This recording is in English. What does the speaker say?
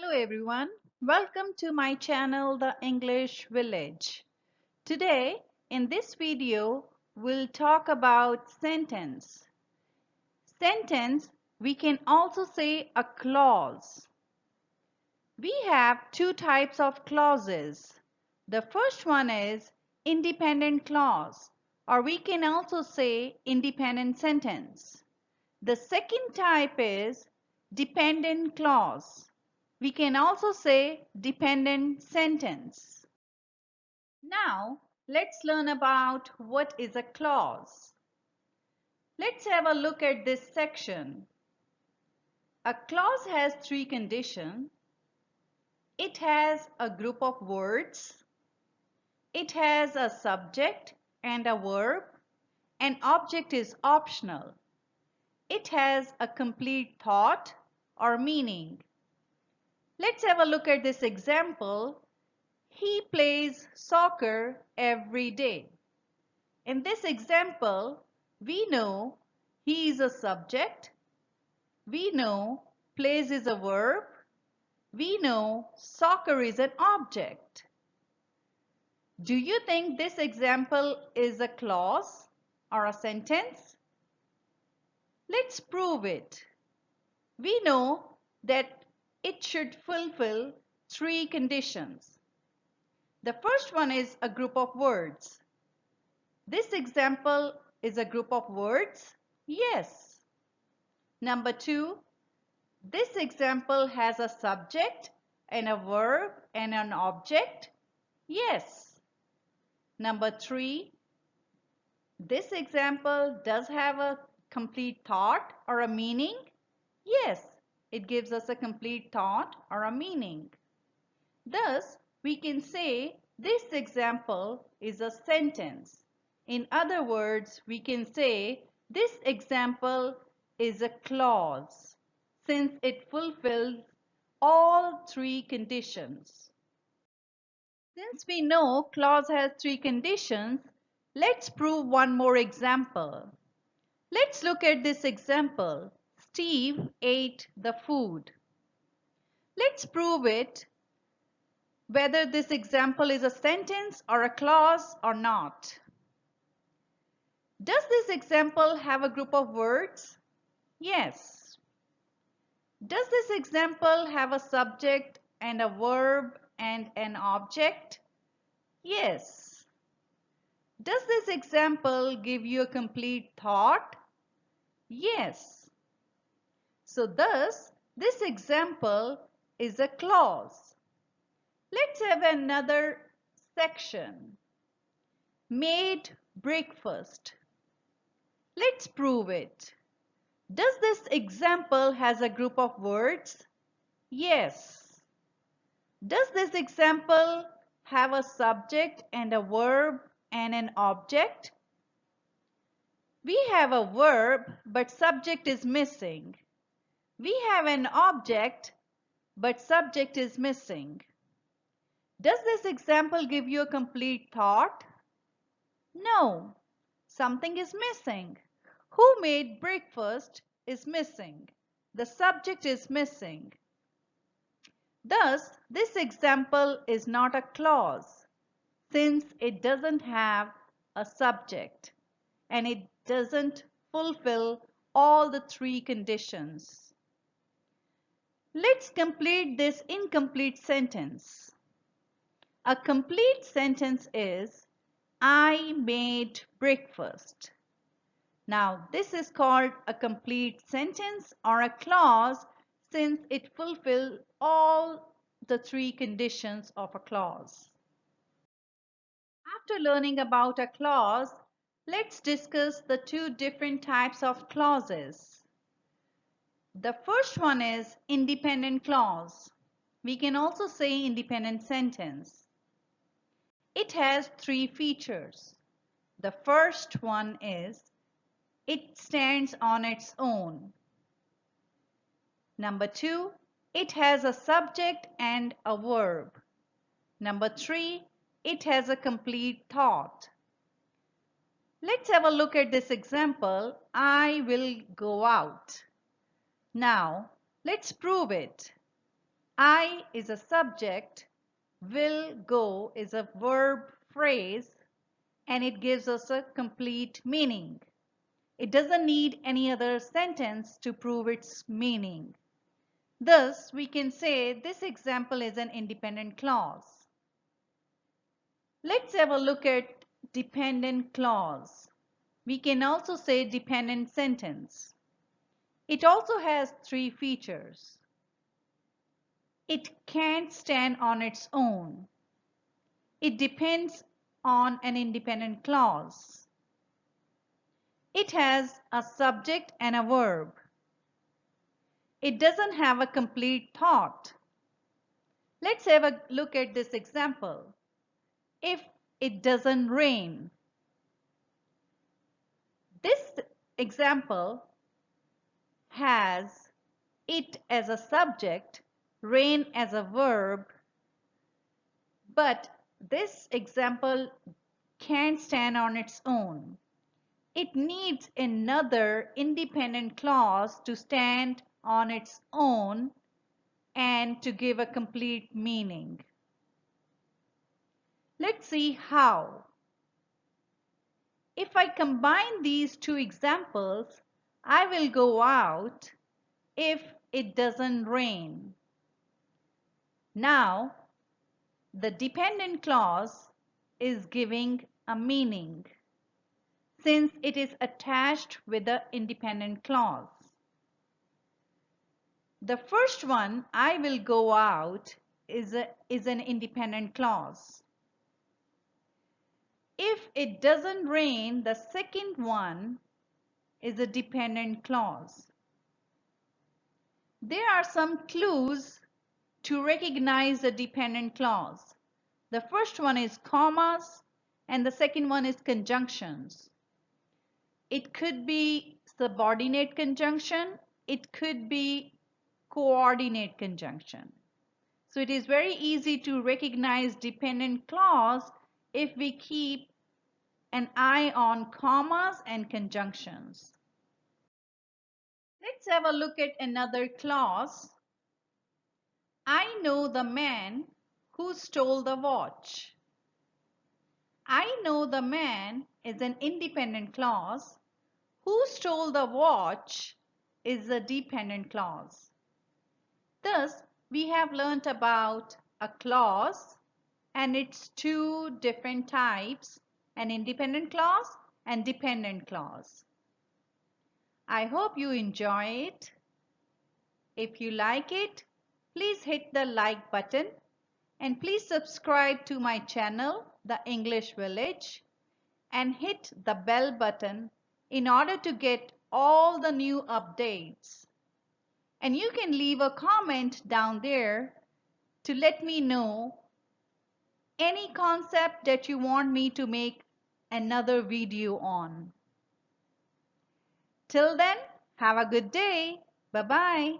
Hello everyone, welcome to my channel The English Village. Today in this video we'll talk about sentence. Sentence, we can also say a clause. We have two types of clauses. The first one is independent clause, or we can also say independent sentence. The second type is dependent clause. We can also say dependent sentence. Now, let's learn about what is a clause. Let's have a look at this section. A clause has three conditions. It has a group of words. It has a subject and a verb. An object is optional. It has a complete thought or meaning. Let's have a look at this example. He plays soccer every day. In this example, we know he is a subject. We know plays is a verb. We know soccer is an object. Do you think this example is a clause or a sentence? Let's prove it. We know that it should fulfill three conditions. The first one is a group of words. This example is a group of words. Yes. Number two, this example has a subject and a verb and an object. Yes. Number three, this example does have a complete thought or a meaning. Yes, it gives us a complete thought or a meaning. Thus, we can say this example is a sentence. In other words, we can say this example is a clause since it fulfills all three conditions. Since we know clause has three conditions, let's prove one more example. Let's look at this example. Steve ate the food. Let's prove it whether this example is a sentence or a clause or not. Does this example have a group of words? Yes. Does this example have a subject and a verb and an object? Yes. Does this example give you a complete thought? Yes. So thus, this example is a clause. Let's have another section. Made breakfast. Let's prove it. Does this example has a group of words? Yes. Does this example have a subject and a verb and an object? We have a verb, but subject is missing. We have an object, but subject is missing. Does this example give you a complete thought? No. Something is missing. Who made breakfast is missing. The subject is missing. Thus, this example is not a clause since it doesn't have a subject and it doesn't fulfill all the three conditions. Let's complete this incomplete sentence. A complete sentence is, I made breakfast. Now, this is called a complete sentence or a clause since it fulfills all the three conditions of a clause. After learning about a clause, let's discuss the two different types of clauses. The first one is independent clause. We can also say independent sentence. It has three features. The first one is it stands on its own. Number two, it has a subject and a verb. Number three, it has a complete thought. Let's have a look at this example. I will go out. Now, let's prove it. I is a subject, will go is a verb phrase, and it gives us a complete meaning. It doesn't need any other sentence to prove its meaning. Thus, we can say this example is an independent clause. Let's have a look at dependent clause. We can also say dependent sentence. It also has three features. It can't stand on its own. It depends on an independent clause. It has a subject and a verb. It doesn't have a complete thought. Let's have a look at this example. If it doesn't rain. This example has it as a subject, rain as a verb, but this example can't stand on its own. It needs another independent clause to stand on its own and to give a complete meaning. Let's see how. If I combine these two examples, I will go out if it doesn't rain. Now, the dependent clause is giving a meaning since it is attached with the independent clause. The first one, I will go out, is an independent clause. If it doesn't rain, the second one is a dependent clause. There are some clues to recognize the dependent clause. The first one is commas and the second one is conjunctions. It could be subordinate conjunction, it could be coordinate conjunction. So it is very easy to recognize dependent clause if we keep an eye on commas and conjunctions. Let's have a look at another clause. I know the man who stole the watch. I know the man is an independent clause. Who stole the watch is a dependent clause. Thus, we have learnt about a clause and its two different types, an independent clause and dependent clause. I hope you enjoy it. If you like it, please hit the like button and please subscribe to my channel, The English Village, and hit the bell button in order to get all the new updates. And you can leave a comment down there to let me know any concept that you want me to make another video on. Till then, have a good day. Bye-bye.